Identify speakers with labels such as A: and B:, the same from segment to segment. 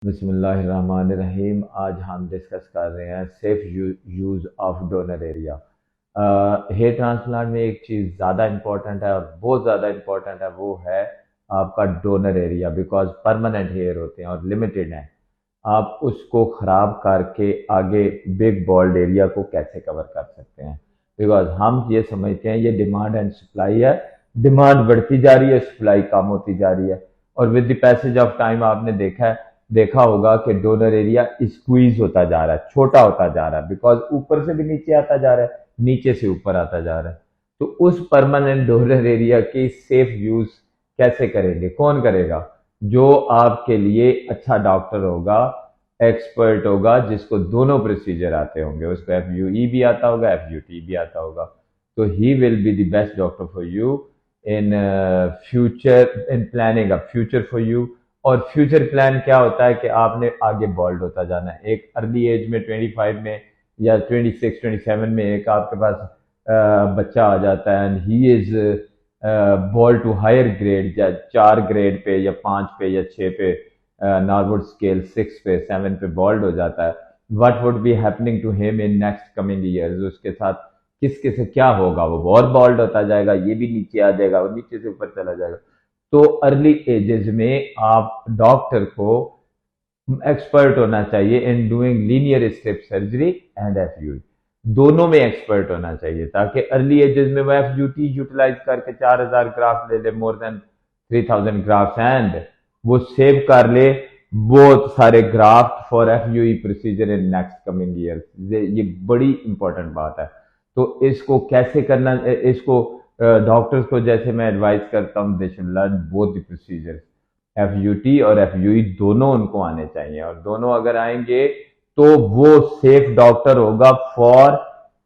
A: बिस्मिल्लाहिर्रहमानिर्रहीम। आज हम डिस्कस कर रहे हैं safe use of donor area. Hair transplant में एक चीज़ ज़्यादा इम्पोर्टेंट है और बहुत ज़्यादा इम्पोर्टेंट है, वो है आपका donor area. Because permanent hair होते हैं और लिमिटेड हैं। आप उसको ख़राब करके आगे बिग बॉल्ड एरिया को कैसे कवर कर सकते हैं? बिकॉज हम ये समझते हैं ये डिमांड एंड सप्लाई है। डिमांड बढ़ती जा रही है, सप्लाई कम होती जा रही है। और with the passage of time आपने देखा होगा कि डोनर एरिया स्क्वीज होता जा रहा है, छोटा होता जा रहा है। बिकॉज ऊपर से भी नीचे आता जा रहा है, नीचे से ऊपर आता जा रहा है। तो उस परमानेंट डोनर एरिया की सेफ यूज कैसे करेंगे? कौन करेगा? जो आपके लिए अच्छा डॉक्टर होगा, एक्सपर्ट होगा, जिसको दोनों प्रोसीजर आते होंगे। उसको FUE भी आता होगा, FUT भी आता होगा। तो he will be the best doctor for you in future, in planning a future for you. और फ्यूचर प्लान क्या होता है कि आपने आगे बॉल्ड होता जाना है। एक अर्ली एज में 25 में या 26-27 में एक आपके पास बच्चा आ जाता है and he is bald to higher grade, या 4 ग्रेड पे या 5 पे या 6 पे, नॉर्वुड स्केल 6 पे 7 पे बॉल्ड हो जाता है। What would be happening to him in next coming years? उसके साथ किसके से क्या होगा? वो और बॉल्ड होता जाएगा, ये भी नीचे आ जाएगा, वो नीचे से ऊपर चला जाएगा। तो अर्ली एजेस में आप डॉक्टर को एक्सपर्ट होना चाहिए in doing linear step surgery and FUE। दोनों में एक्सपर्ट होना चाहिए ताकि अर्ली एजेस में वो FUT यूटिलाइज करके 4000 ग्राफ्ट ले ले, मोर देन 3000 ग्राफ्ट, एंड वो सेव कर ले बहुत सारे graft for FUE procedure in next coming year. ये बड़ी इंपॉर्टेंट बात है। तो इसको कैसे करना, इसको डॉक्टर्स को जैसे मैं एडवाइस करता हूँ, they should learn both the procedure. FUT और FUE दोनों उनको आने चाहिए, और दोनों अगर आएंगे तो वो सेफ डॉक्टर होगा फॉर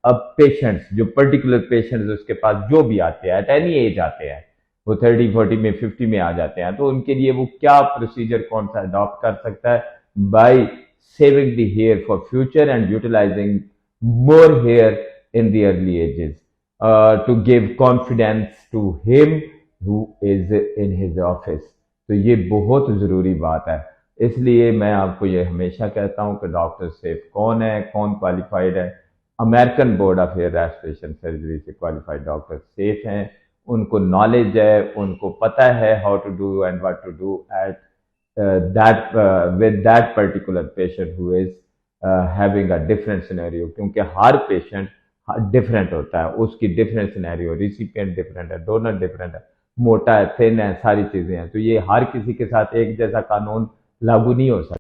A: अब पेशेंट्स। जो पर्टिकुलर पेशेंट्स उसके पास जो भी आते हैं, एट एनी एज आते हैं, वो 30-40 में 50 में आ जाते हैं, तो उनके लिए वो क्या प्रोसीजर कौन सा अडॉप्ट कर सकता है? By saving the hair for future and utilising more hair in the early ages, to give confidence to him who is in his office। तो ये बहुत ज़रूरी बात है। इसलिए मैं आपको ये हमेशा कहता हूँ कि डॉक्टर सेफ कौन है, कौन क्वालिफाइड है। American Board of Hair Restoration Surgery से क्वालिफाइड डॉक्टर सेफ हैं। उनको नॉलेज है, उनको पता है how to do and what to do at that with that particular patient who is having a different scenario। क्योंकि हर पेशेंट डिफरेंट होता है, उसकी डिफरेंट सिनेरियो, रिसिपिएंट डिफरेंट है, डोनर डिफरेंट है, मोटा है, थिन है, सारी चीजें हैं। तो ये हर किसी के साथ एक जैसा कानून लागू नहीं हो सकता।